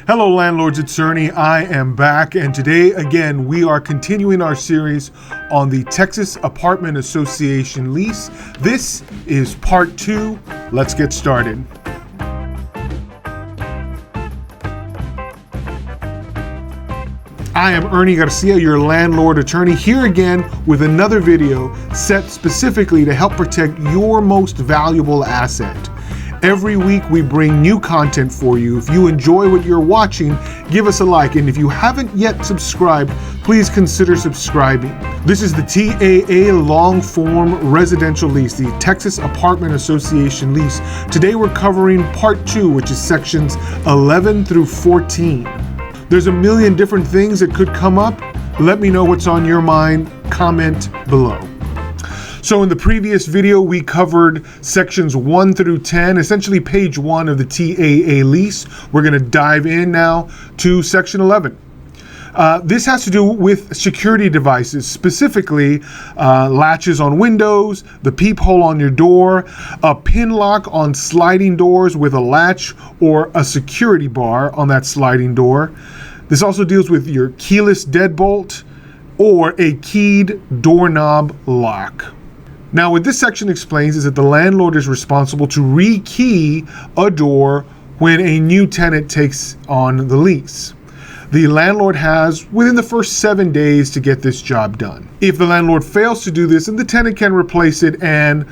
Hello landlords, it's Ernie. I am back, and today again we are continuing our series on the Texas Apartment Association lease. This is part 2. Let's get started. I am Ernie Garcia, your landlord attorney, here again with another video set specifically to help protect your most valuable asset. Every week we bring new content for you. If you enjoy what you're watching, give us a like. And if you haven't yet subscribed, please consider subscribing. This is the TAA long form residential lease, the Texas Apartment Association lease. Today we're covering part 2, which is sections 11 through 14. There's a million different things that could come up. Let me know what's on your mind. Comment below. So in the previous video, we covered sections 1 through 10, essentially page 1 of the TAA lease. We're going to dive in now to section 11. This has to do with security devices, specifically latches on windows, the peephole on your door, a pin lock on sliding doors with a latch or a security bar on that sliding door. This also deals with your keyless deadbolt or a keyed doorknob lock. Now, what this section explains is that the landlord is responsible to rekey a door when a new tenant takes on the lease. The landlord has within the first 7 days to get this job done. If the landlord fails to do this, then the tenant can replace it and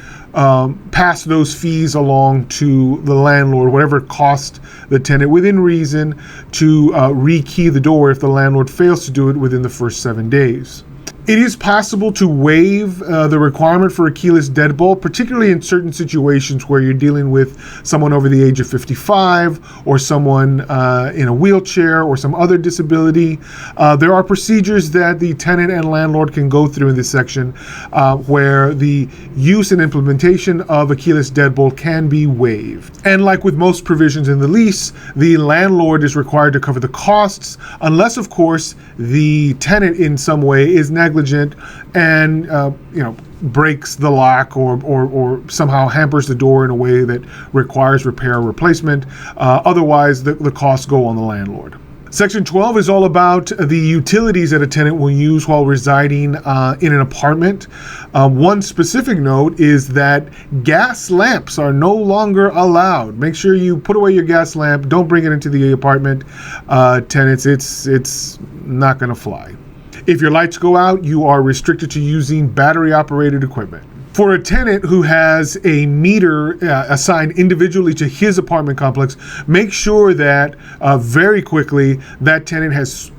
pass those fees along to the landlord, whatever it cost the tenant within reason to rekey the door if the landlord fails to do it within the first 7 days. It is possible to waive the requirement for a keyless deadbolt, particularly in certain situations where you're dealing with someone over the age of 55 or someone in a wheelchair or some other disability. There are procedures that the tenant and landlord can go through in this section where the use and implementation of a keyless deadbolt can be waived. And like with most provisions in the lease, the landlord is required to cover the costs, unless, of course, the tenant in some way is negligent and breaks the lock or somehow hampers the door in a way that requires repair or replacement. Otherwise, the costs go on the landlord. Section 12 is all about the utilities that a tenant will use while residing in an apartment. One specific note is that gas lamps are no longer allowed. Make sure you put away your gas lamp. Don't bring it into the apartment. Tenants, it's not going to fly. If your lights go out, you are restricted to using battery-operated equipment. For a tenant who has a meter assigned individually to his apartment complex, make sure that very quickly that tenant has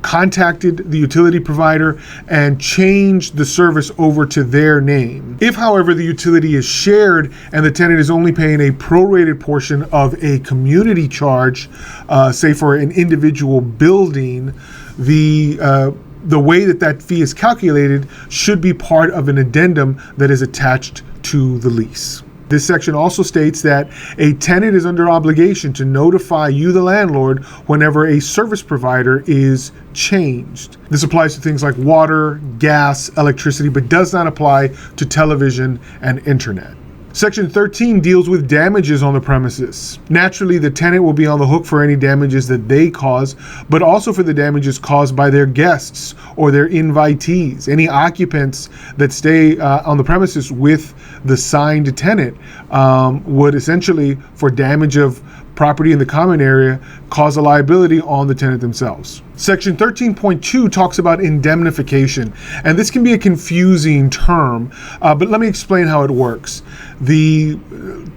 contacted the utility provider and changed the service over to their name. If, however, the utility is shared and the tenant is only paying a prorated portion of a community charge, say for an individual building, the way that fee is calculated should be part of an addendum that is attached to the lease. This section also states that a tenant is under obligation to notify you, the landlord, whenever a service provider is changed. This applies to things like water, gas, electricity, but does not apply to television and internet. Section 13 deals with damages on the premises. Naturally, the tenant will be on the hook for any damages that they cause, but also for the damages caused by their guests or their invitees. Any occupants that stay on the premises with the signed tenant would essentially, for damage of property in the common area, cause a liability on the tenant themselves. Section 13.2 talks about indemnification, and this can be a confusing term, but let me explain how it works. The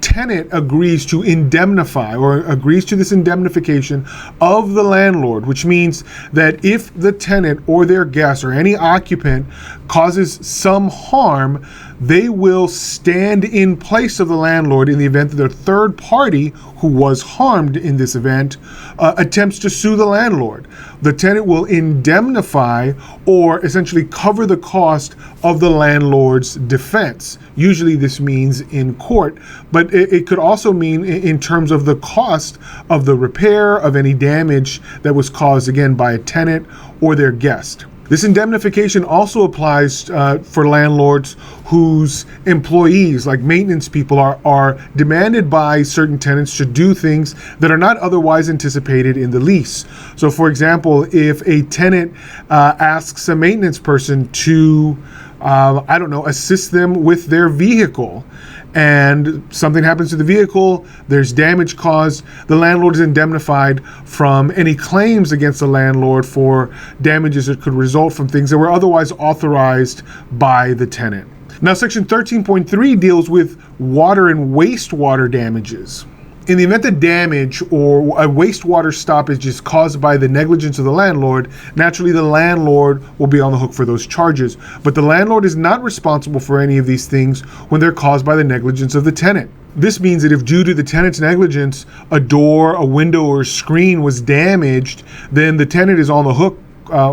tenant agrees to indemnify or agrees to this indemnification of the landlord, which means that if the tenant or their guest or any occupant causes some harm, they will stand in place of the landlord in the event that a third party who was harmed in this event attempts to sue the landlord. The tenant will indemnify or essentially cover the cost of the landlord's defense. Usually this means in court, but it could also mean in terms of the cost of the repair of any damage that was caused, again, by a tenant or their guest. This indemnification also applies for landlords whose employees, like maintenance people, are demanded by certain tenants to do things that are not otherwise anticipated in the lease. So, for example, if a tenant asks a maintenance person to, assist them with their vehicle, and something happens to the vehicle, there's damage caused, the landlord is indemnified from any claims against the landlord for damages that could result from things that were otherwise authorized by the tenant. Now, Section 13.3 deals with water and wastewater damages. In the event that damage or a wastewater stoppage is caused by the negligence of the landlord, naturally the landlord will be on the hook for those charges. But the landlord is not responsible for any of these things when they're caused by the negligence of the tenant. This means that if due to the tenant's negligence, a door, a window, or a screen was damaged, then the tenant is on the hook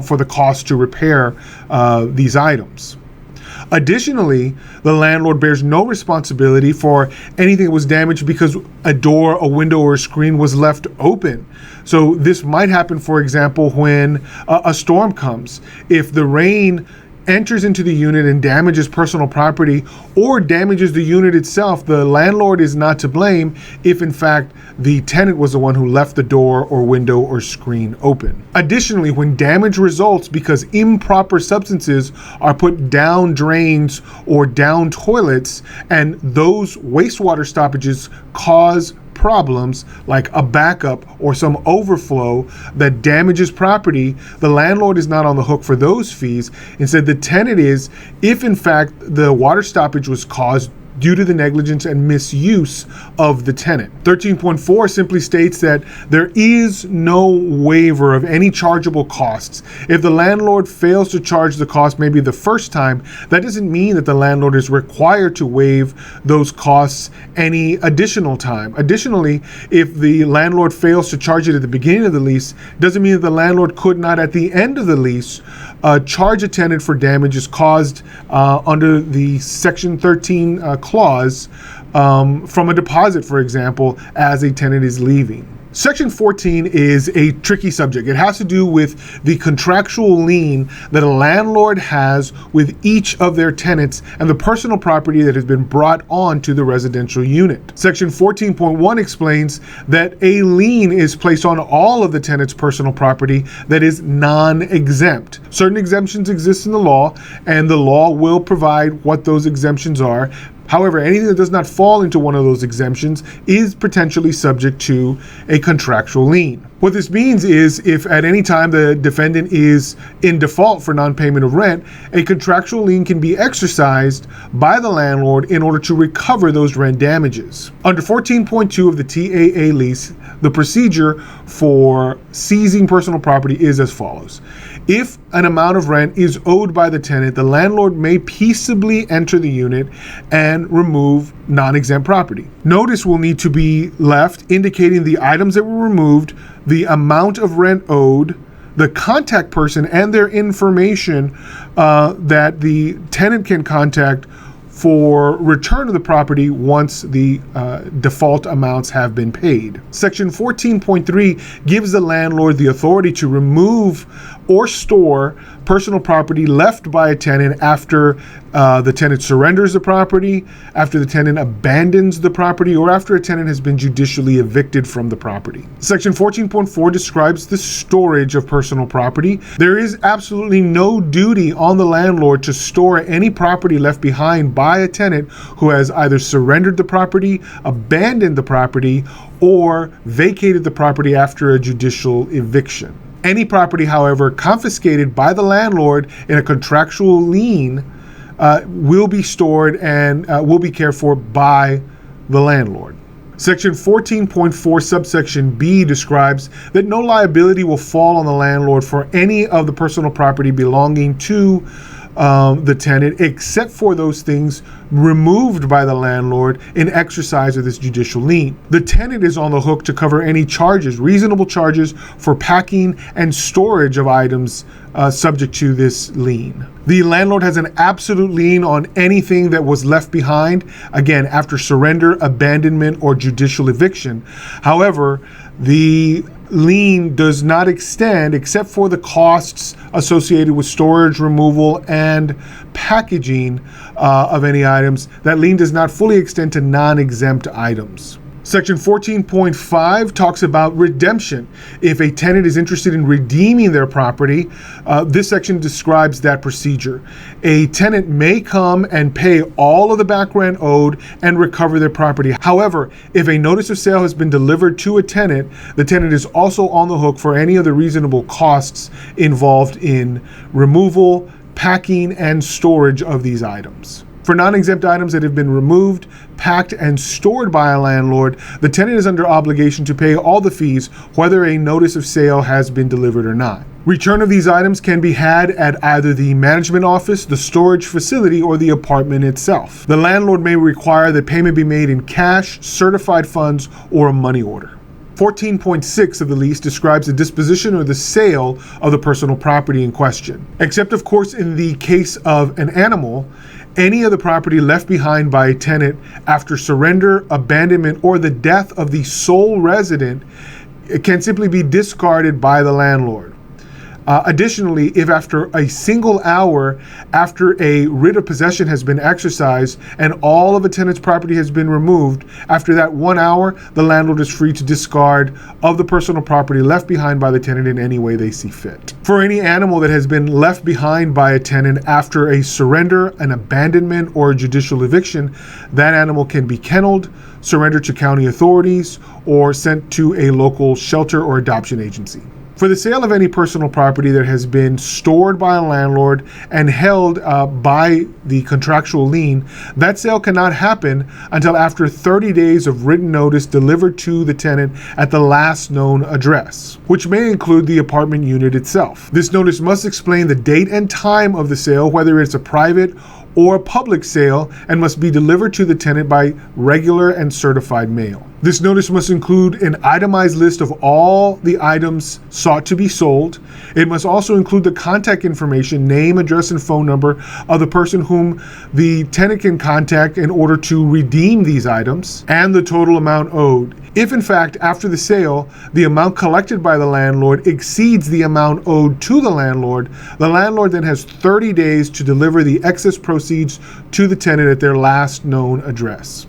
for the cost to repair these items. Additionally, the landlord bears no responsibility for anything that was damaged because a door, a window, or a screen was left open. So this might happen, for example, when a storm comes. If the rain enters into the unit and damages personal property or damages the unit itself, the landlord is not to blame if in fact the tenant was the one who left the door or window or screen open. Additionally, when damage results because improper substances are put down drains or down toilets, and those wastewater stoppages cause problems like a backup or some overflow that damages property, the landlord is not on the hook for those fees. Instead, the tenant is, if in fact the water stoppage was caused due to the negligence and misuse of the tenant. 13.4 simply states that there is no waiver of any chargeable costs. If the landlord fails to charge the cost maybe the first time, that doesn't mean that the landlord is required to waive those costs any additional time. Additionally, if the landlord fails to charge it at the beginning of the lease, doesn't mean that the landlord could not at the end of the lease charge a tenant for damages caused under the Section 13 clause from a deposit, for example, as a tenant is leaving. Section 14 is a tricky subject. It has to do with the contractual lien that a landlord has with each of their tenants and the personal property that has been brought on to the residential unit. Section 14.1 explains that a lien is placed on all of the tenant's personal property that is non-exempt. Certain exemptions exist in the law, and the law will provide what those exemptions are. However, anything that does not fall into one of those exemptions is potentially subject to a contractual lien. What this means is if at any time the defendant is in default for non-payment of rent, a contractual lien can be exercised by the landlord in order to recover those rent damages. Under 14.2 of the TAA lease, the procedure for seizing personal property is as follows. If an amount of rent is owed by the tenant, the landlord may peaceably enter the unit and remove non-exempt property. Notice will need to be left indicating the items that were removed, the amount of rent owed, the contact person, and their information that the tenant can contact for return of the property once the default amounts have been paid. Section 14.3 gives the landlord the authority to remove or store personal property left by a tenant after the tenant surrenders the property, after the tenant abandons the property, or after a tenant has been judicially evicted from the property. Section 14.4 describes the storage of personal property. There is absolutely no duty on the landlord to store any property left behind by a tenant who has either surrendered the property, abandoned the property, or vacated the property after a judicial eviction. Any property, however, confiscated by the landlord in a contractual lien will be stored and will be cared for by the landlord. Section 14.4 subsection B describes that no liability will fall on the landlord for any of the personal property belonging to the tenant, except for those things removed by the landlord in exercise of this judicial lien. The tenant is on the hook to cover any charges, reasonable charges for packing and storage of items subject to this lien. The landlord has an absolute lien on anything that was left behind, again, after surrender, abandonment, or judicial eviction. However, the lien does not extend, except for the costs associated with storage, removal, and packaging of any items. That lien does not fully extend to non-exempt items. Section 14.5 talks about redemption. If a tenant is interested in redeeming their property, this section describes that procedure. A tenant may come and pay all of the back rent owed and recover their property. However, if a notice of sale has been delivered to a tenant, the tenant is also on the hook for any of the reasonable costs involved in removal, packing, and storage of these items. For non-exempt items that have been removed, packed, and stored by a landlord, the tenant is under obligation to pay all the fees, whether a notice of sale has been delivered or not. Return of these items can be had at either the management office, the storage facility, or the apartment itself. The landlord may require that payment be made in cash, certified funds, or a money order. 14.6 of the lease describes the disposition or the sale of the personal property in question. Except, of course, in the case of an animal, any of the property left behind by a tenant after surrender, abandonment, or the death of the sole resident can simply be discarded by the landlord. Additionally, if after a single hour after a writ of possession has been exercised and all of a tenant's property has been removed, after that 1 hour, the landlord is free to discard of the personal property left behind by the tenant in any way they see fit. For any animal that has been left behind by a tenant after a surrender, an abandonment, or a judicial eviction, that animal can be kenneled, surrendered to county authorities, or sent to a local shelter or adoption agency. For the sale of any personal property that has been stored by a landlord and held by the contractual lien, that sale cannot happen until after 30 days of written notice delivered to the tenant at the last known address, which may include the apartment unit itself. This notice must explain the date and time of the sale, whether it's a private or a public sale, and must be delivered to the tenant by regular and certified mail. This notice must include an itemized list of all the items sought to be sold. It must also include the contact information, name, address, and phone number of the person whom the tenant can contact in order to redeem these items, and the total amount owed. If in fact, after the sale, the amount collected by the landlord exceeds the amount owed to the landlord then has 30 days to deliver the excess proceeds to the tenant at their last known address.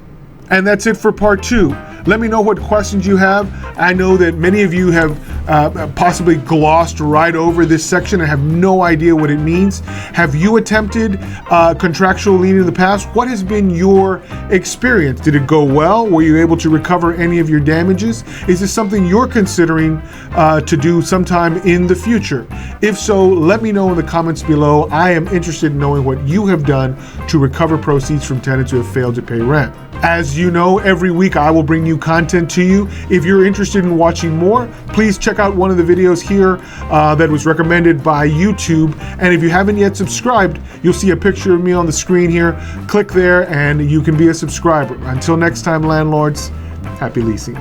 And that's it for part 2. Let me know what questions you have. I know that many of you have possibly glossed right over this section and have no idea what it means. Have you attempted contractual lien in the past? What has been your experience? Did it go well? Were you able to recover any of your damages? Is this something you're considering to do sometime in the future? If so, let me know in the comments below. I am interested in knowing what you have done to recover proceeds from tenants who have failed to pay rent. As you know, every week I will bring new content to you. If you're interested in watching more, please check out one of the videos here that was recommended by YouTube. And if you haven't yet subscribed, you'll see a picture of me on the screen here. Click there and you can be a subscriber. Until next time, landlords, happy leasing.